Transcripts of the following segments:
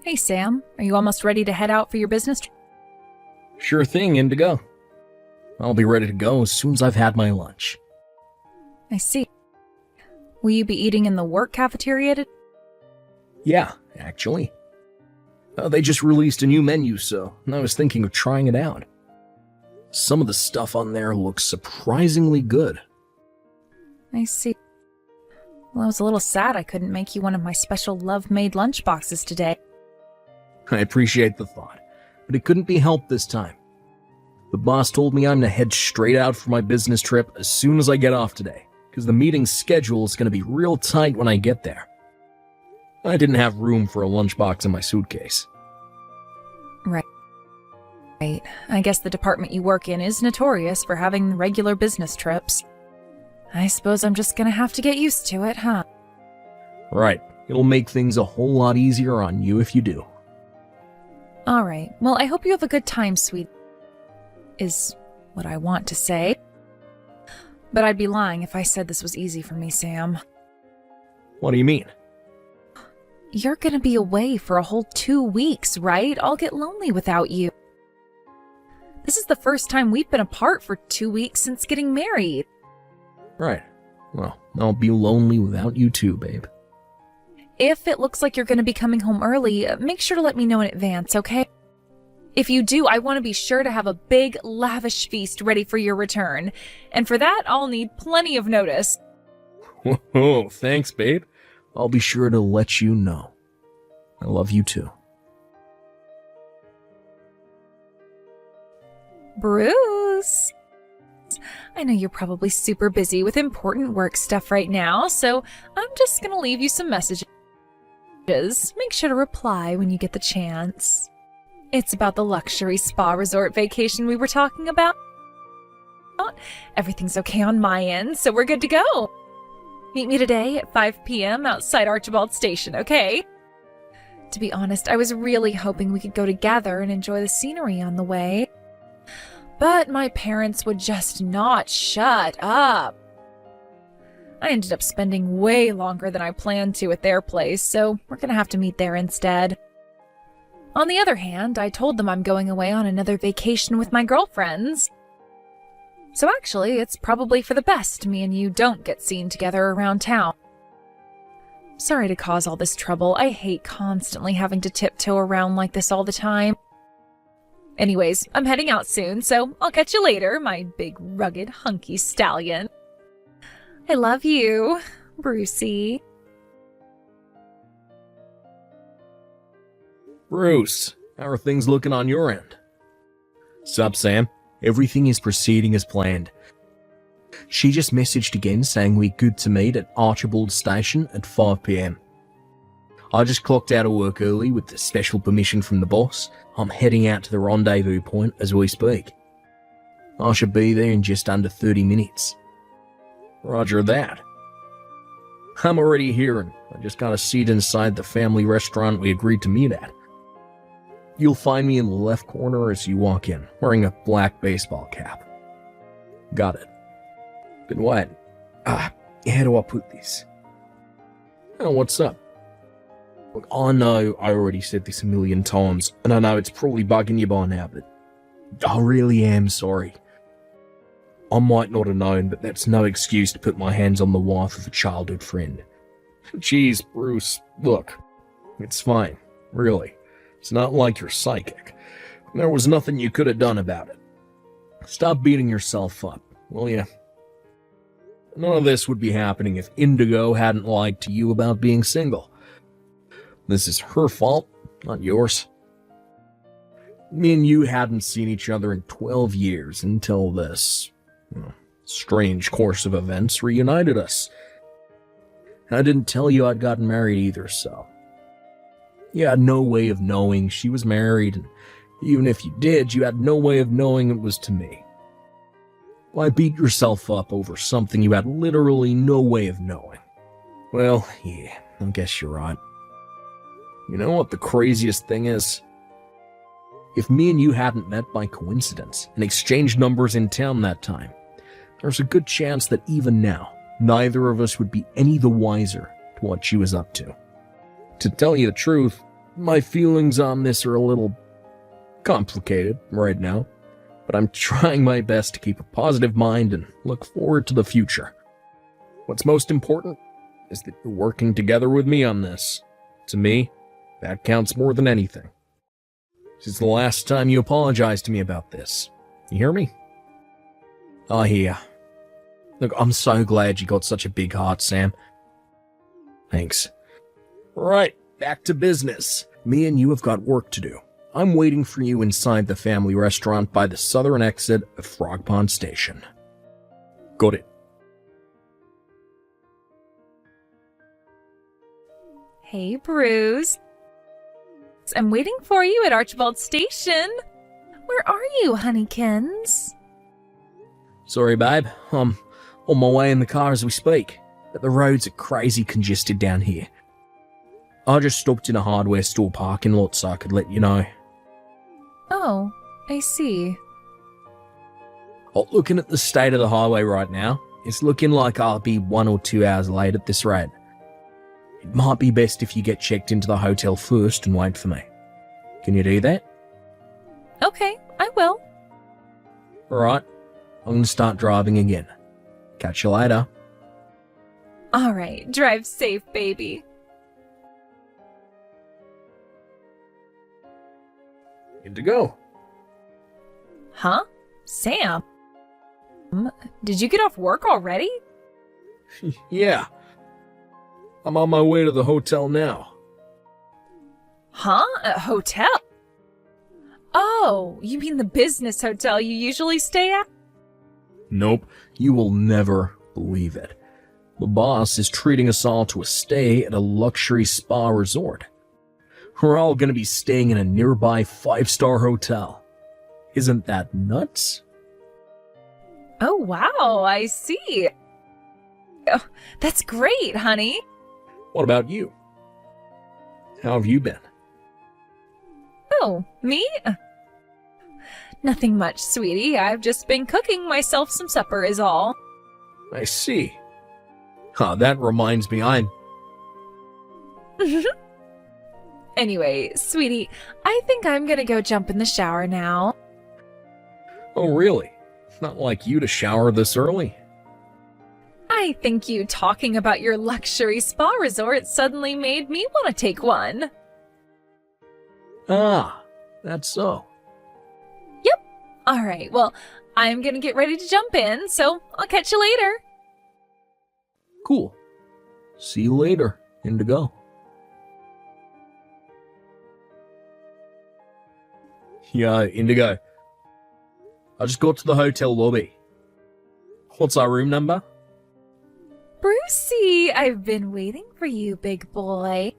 Hey Sam, are you almost ready to head out for your business trip? Sure thing, Indigo. I'll be ready to go as soon as I've had my lunch. I see. Will you be eating in the work cafeteria today? Yeah, actually. They just released a new menu, so I was thinking of trying it out. Some of the stuff on there looks surprisingly good. I see. Well, I was a little sad I couldn't make you one of my special love-made lunchboxes today. I appreciate the thought, but it couldn't be helped this time. The boss told me I'm to head straight out for my business trip as soon as I get off today, because the meeting's schedule is going to be real tight when I get there. I didn't have room for a lunchbox in my suitcase. Right. I guess the department you work in is notorious for having regular business trips. I suppose I'm just gonna have to get used to it, huh? Right. It'll make things a whole lot easier on you if you do. Alright, well, I hope you have a good time, sweet. Is what I want to say. But I'd be lying if I said this was easy for me, Sam. What do you mean? You're gonna be away for a whole 2 weeks, right? I'll get lonely without you. This is the first time we've been apart for 2 weeks since getting married. Right. Well, I'll be lonely without you too, babe. If it looks like you're gonna be coming home early, make sure to let me know in advance, okay? If you do, I want to be sure to have a big, lavish feast ready for your return. And for that, I'll need plenty of notice. Whoa, thanks, babe. I'll be sure to let you know. I love you too. Bruce! I know you're probably super busy with important work stuff right now, so I'm just gonna leave you some messages. Make sure to reply when you get the chance. It's about the luxury spa resort vacation we were talking about. Everything's okay on my end, so we're good to go. Meet me today at 5 p.m. outside Archibald Station, okay? To be honest, I was really hoping we could go together and enjoy the scenery on the way. But my parents would just not shut up. I ended up spending way longer than I planned to at their place, so we're gonna have to meet there instead. On the other hand, I told them I'm going away on another vacation with my girlfriends. So actually, it's probably for the best me and you don't get seen together around town. Sorry to cause all this trouble. I hate constantly having to tiptoe around like this all the time. Anyways, I'm heading out soon, so I'll catch you later, my big, rugged, hunky stallion. I love you, Brucey. Bruce, how are things looking on your end? Sup, Sam? Everything is proceeding as planned. She just messaged again saying we're good to meet at Archibald Station at 5 p.m. I just clocked out of work early with the special permission from the boss. I'm heading out to the rendezvous point as we speak. I should be there in just under 30 minutes. Roger that. I'm already here and I just got a seat inside the family restaurant we agreed to meet at. You'll find me in the left corner as you walk in, wearing a black baseball cap. Got it. Been what? How do I put this? Oh, what's up? Look, I know I already said this a million times, and I know it's probably bugging you by now, but I really am sorry. I might not have known, but that's no excuse to put my hands on the wife of a childhood friend. Jeez, Bruce, look, it's fine, really. It's not like you're psychic. There was nothing you could have done about it. Stop beating yourself up, will you? None of this would be happening if Indigo hadn't lied to you about being single. This is her fault, not yours. Me and you hadn't seen each other in 12 years until this strange course of events reunited us. I didn't tell you I'd gotten married either, so... You had no way of knowing she was married, and even if you did, you had no way of knowing it was to me. Why beat yourself up over something you had literally no way of knowing? Well, yeah, I guess you're right. You know what the craziest thing is? If me and you hadn't met by coincidence and exchanged numbers in town that time, there's a good chance that even now, neither of us would be any the wiser to what she was up to. To tell you the truth, My feelings on this are a little complicated right now, but I'm trying my best to keep a positive mind and look forward to the future. What's most important is that you're working together with me on this. To me, that counts more than anything. This is the last time you apologize to me about this. You hear me? I hear. Look, I'm so glad you got such a big heart, Sam. Thanks. Right, back to business. Me and you have got work to do. I'm waiting for you inside the family restaurant by the southern exit of Frog Pond Station. Got it. Hey, Bruce. I'm waiting for you at Archibald Station. Where are you, honeykins? Sorry, babe. I'm on my way in the car as we speak, but the roads are crazy congested down here. I just stopped in a hardware store parking lot so I could let you know. Oh, I see. Oh, looking at the state of the highway right now, it's looking like I'll be 1 or 2 hours late at this rate. It might be best if you get checked into the hotel first and wait for me. Can you do that? Okay, I will. Alright, I'm gonna start driving again. Catch you later. Alright, drive safe, baby. Good to go. Huh? Sam? Did you get off work already? Yeah. I'm on my way to the hotel now. Huh? A hotel? Oh, you mean the business hotel you usually stay at? Nope, you will never believe it. The boss is treating us all to a stay at a luxury spa resort. We're all gonna be staying in a nearby 5-star hotel. Isn't that nuts? Oh, wow, I see. Oh, that's great, honey. What about you? How have you been? Oh, me? Nothing much, sweetie. I've just been cooking myself some supper is all. I see. That reminds me, Anyway, sweetie, I think I'm gonna go jump in the shower now. Oh, really? Not like you to shower this early. I think you talking about your luxury spa resort suddenly made me want to take one. Ah, that's so. Yep. All right, well, I'm gonna get ready to jump in, so I'll catch you later. Cool. See you later, Indigo. Yeah, Indigo. I just got to the hotel lobby. What's our room number? Brucey, I've been waiting for you, big boy.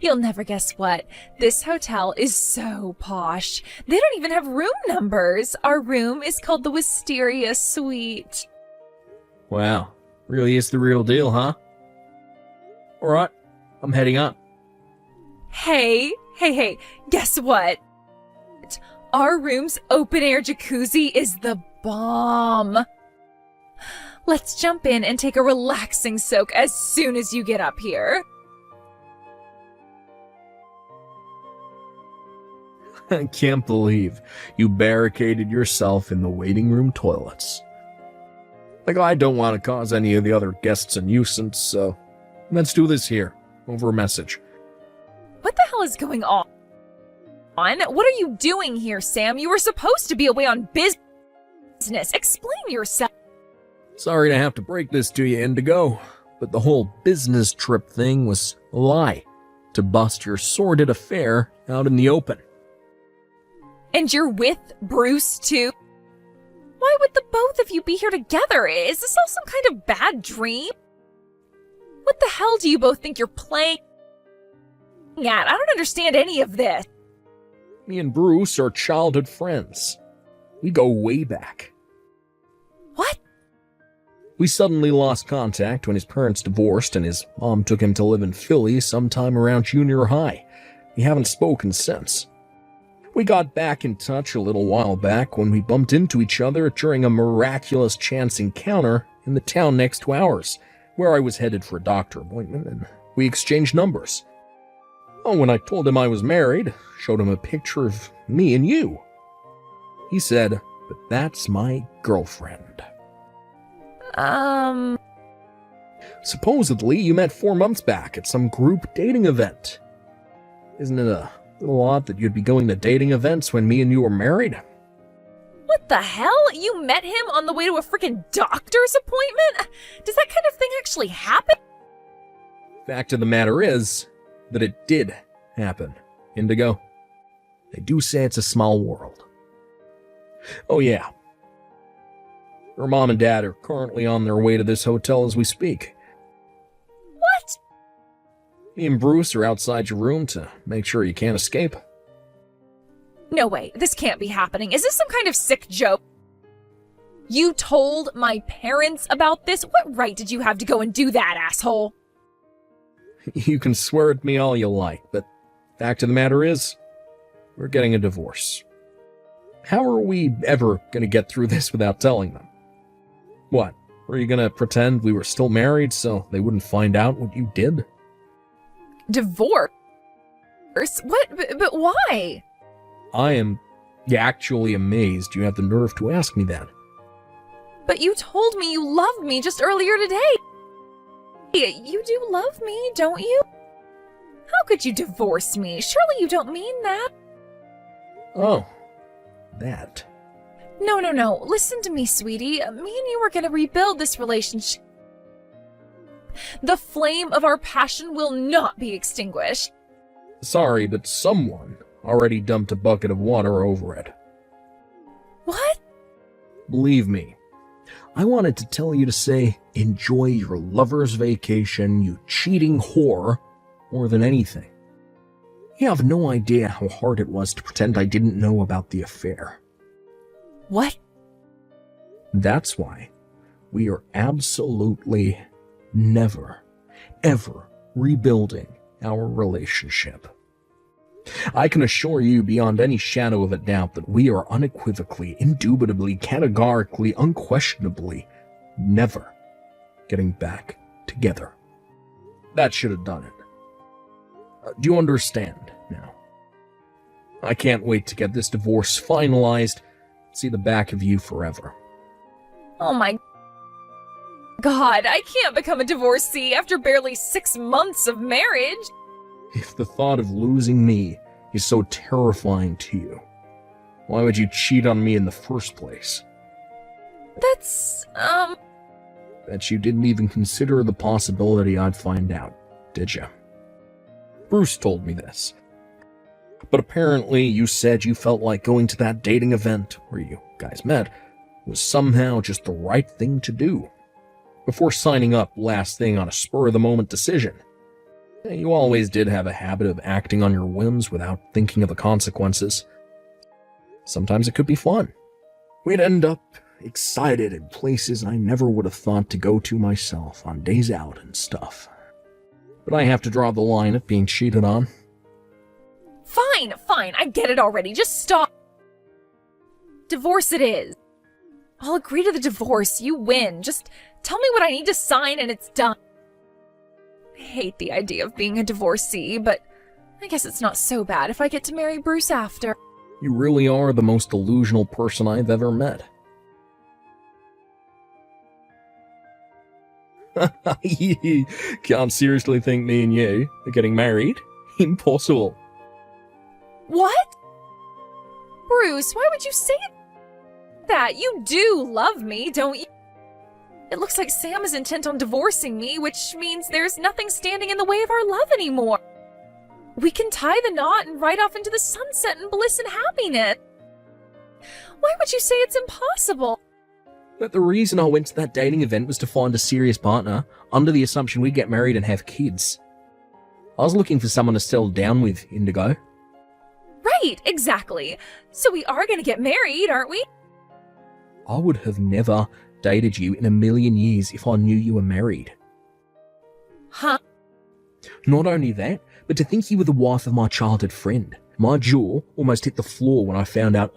You'll never guess what. This hotel is so posh. They don't even have room numbers. Our room is called the Wisteria Suite. Wow, really is the real deal, huh? Alright, I'm heading up. Hey, guess what? Our room's open-air jacuzzi is the bomb. Let's jump in and take a relaxing soak as soon as you get up here. I can't believe you barricaded yourself in the waiting room toilets. Like, I don't want to cause any of the other guests a nuisance, so let's do this here, over a message. What the hell is going on? What are you doing here, Sam? You were supposed to be away on business. Explain yourself. Sorry to have to break this to you, Indigo, but the whole business trip thing was a lie to bust your sordid affair out in the open. And you're with Bruce, too? Why would the both of you be here together? Is this all some kind of bad dream? What the hell do you both think you're playing at? I don't understand any of this. Me and Bruce are childhood friends. We go way back. What? We suddenly lost contact when his parents divorced and his mom took him to live in Philly sometime around junior high. We haven't spoken since. We got back in touch a little while back when we bumped into each other during a miraculous chance encounter in the town next to ours, where I was headed for a doctor appointment, and we exchanged numbers. Oh, when I told him I was married, showed him a picture of me and you. He said, "But that's my girlfriend." Supposedly, you met 4 months back at some group dating event. Isn't it a little odd that you'd be going to dating events when me and you were married? What the hell? You met him on the way to a freaking doctor's appointment? Does that kind of thing actually happen? Fact of the matter is that it did happen, Indigo. They do say it's a small world. Oh yeah. Her mom and dad are currently on their way to this hotel as we speak. What? Me and Bruce are outside your room to make sure you can't escape. No way, this can't be happening. Is this some kind of sick joke? You told my parents about this? What right did you have to go and do that, asshole? You can swear at me all you like, but fact of the matter is, we're getting a divorce. How are we ever going to get through this without telling them? What, were you going to pretend we were still married so they wouldn't find out what you did? Divorce? What? But why? I am actually amazed you have the nerve to ask me that. But you told me you loved me just earlier today. You do love me, don't you? How could you divorce me? Surely you don't mean that. Oh, that. No. Listen to me, sweetie. Me and you are going to rebuild this relationship. The flame of our passion will not be extinguished. Sorry, but someone already dumped a bucket of water over it. What? Believe me, I wanted to tell you to say, enjoy your lover's vacation, you cheating whore, more than anything. You have no idea how hard it was to pretend I didn't know about the affair. What? That's why we are absolutely never, ever rebuilding our relationship. I can assure you beyond any shadow of a doubt that we are unequivocally, indubitably, categorically, unquestionably never getting back together. That should have done it. Do you understand now? I can't wait to get this divorce finalized, see the back of you forever. Oh my God, I can't become a divorcee after barely 6 months of marriage. If the thought of losing me is so terrifying to you, why would you cheat on me in the first place? That's, Bet you didn't even consider the possibility I'd find out, did you? Bruce told me this. But apparently you said you felt like going to that dating event where you guys met was somehow just the right thing to do. Before signing up last thing on a spur-of-the-moment decision. You always did have a habit of acting on your whims without thinking of the consequences. Sometimes it could be fun. We'd end up excited in places I never would have thought to go to myself on days out and stuff. But I have to draw the line at being cheated on. Fine, I get it already. Just stop. Divorce it is. I'll agree to the divorce. You win. Just tell me what I need to sign and it's done. I hate the idea of being a divorcee, but I guess it's not so bad if I get to marry Bruce after. You really are the most delusional person I've ever met. Can't seriously think me and you are getting married? Impossible. What? Bruce, why would you say that? You do love me, don't you? It looks like Sam is intent on divorcing me, which means there's nothing standing in the way of our love anymore. We can tie the knot and ride off into the sunset in bliss and happiness. Why would you say it's impossible? But the reason I went to that dating event was to find a serious partner, under the assumption we'd get married and have kids. I was looking for someone to settle down with, Indigo. Right, exactly. So we are going to get married, aren't we? I would have never dated you in a million years if I knew you were married. Huh? Not only that, but to think you were the wife of my childhood friend. My jaw almost hit the floor when I found out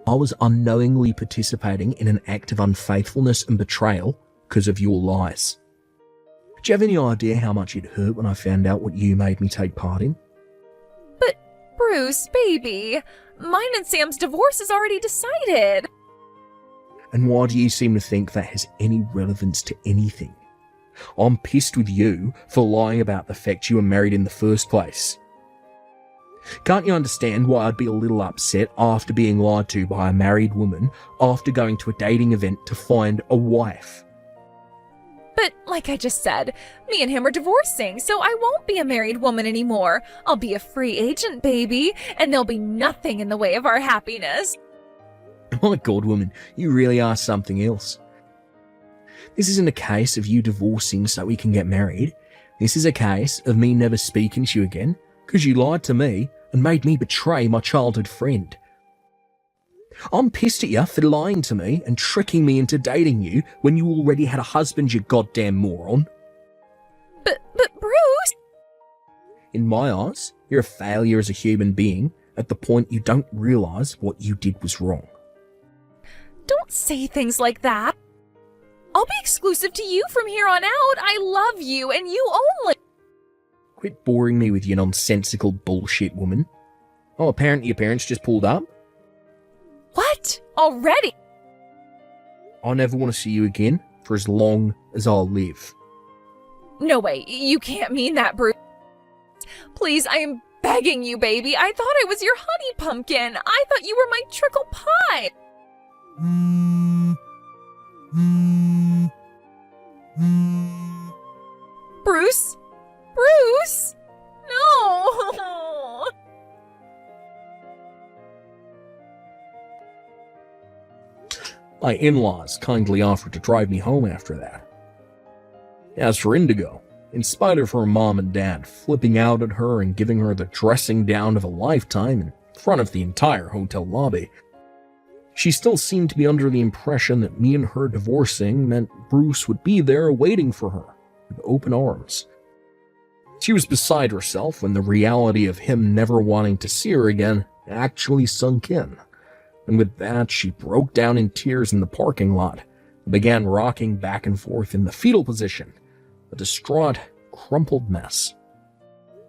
I was unknowingly participating in an act of unfaithfulness and betrayal because of your lies. Do you have any idea how much it hurt when I found out what you made me take part in? But, Bruce, baby, mine and Sam's divorce is already decided. And why do you seem to think that has any relevance to anything? I'm pissed with you for lying about the fact you were married in the first place. Can't you understand why I'd be a little upset after being lied to by a married woman after going to a dating event to find a wife? But, like I just said, me and him are divorcing, so I won't be a married woman anymore. I'll be a free agent, baby, and there'll be nothing in the way of our happiness. My God, woman, you really are something else. This isn't a case of you divorcing so we can get married. This is a case of me never speaking to you again because you lied to me and made me betray my childhood friend. I'm pissed at you for lying to me and tricking me into dating you when you already had a husband, you goddamn moron. But Bruce! In my eyes, you're a failure as a human being at the point you don't realise what you did was wrong. Don't say things like that. I'll be exclusive to you from here on out. I love you and you only. Quit boring me with your nonsensical bullshit, woman. Oh, apparently your parents just pulled up? What? Already? I never want to see you again for as long as I'll live. No way, you can't mean that, Bruce. Please, I am begging you, baby. I thought I was your honey pumpkin. I thought you were my trickle pie. Bruce? Bruce? No! My in-laws kindly offered to drive me home after that. As for Indigo, in spite of her mom and dad flipping out at her and giving her the dressing down of a lifetime in front of the entire hotel lobby, she still seemed to be under the impression that me and her divorcing meant Bruce would be there waiting for her with open arms. She was beside herself when the reality of him never wanting to see her again actually sunk in. And with that, she broke down in tears in the parking lot and began rocking back and forth in the fetal position, a distraught, crumpled mess.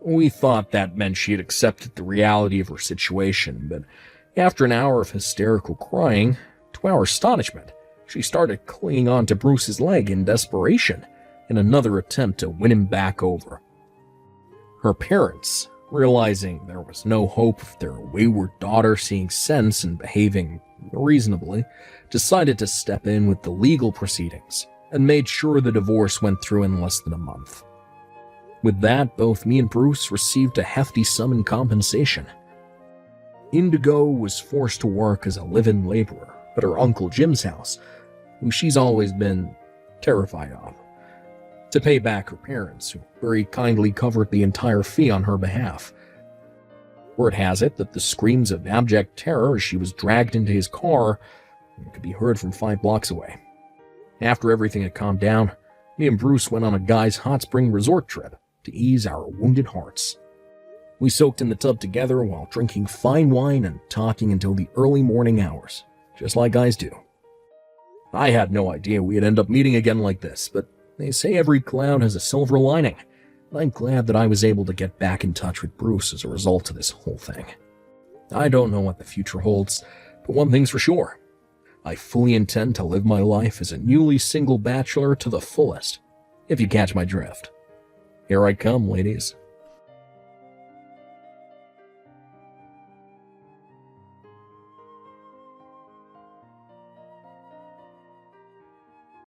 We thought that meant she had accepted the reality of her situation, but after an hour of hysterical crying, to our astonishment, she started clinging on to Bruce's leg in desperation in another attempt to win him back over. Her parents, realizing there was no hope of their wayward daughter seeing sense and behaving reasonably, decided to step in with the legal proceedings and made sure the divorce went through in less than a month. With that, both me and Bruce received a hefty sum in compensation. Indigo was forced to work as a live-in laborer at her Uncle Jim's house, who she's always been terrified of, to pay back her parents, who very kindly covered the entire fee on her behalf. Word has it that the screams of abject terror as she was dragged into his car could be heard from 5 blocks away. After everything had calmed down, me and Bruce went on a guy's hot spring resort trip to ease our wounded hearts. We soaked in the tub together while drinking fine wine and talking until the early morning hours, just like guys do. I had no idea we'd end up meeting again like this, but they say every cloud has a silver lining, and I'm glad that I was able to get back in touch with Bruce as a result of this whole thing. I don't know what the future holds, but one thing's for sure. I fully intend to live my life as a newly single bachelor to the fullest, if you catch my drift. Here I come, ladies.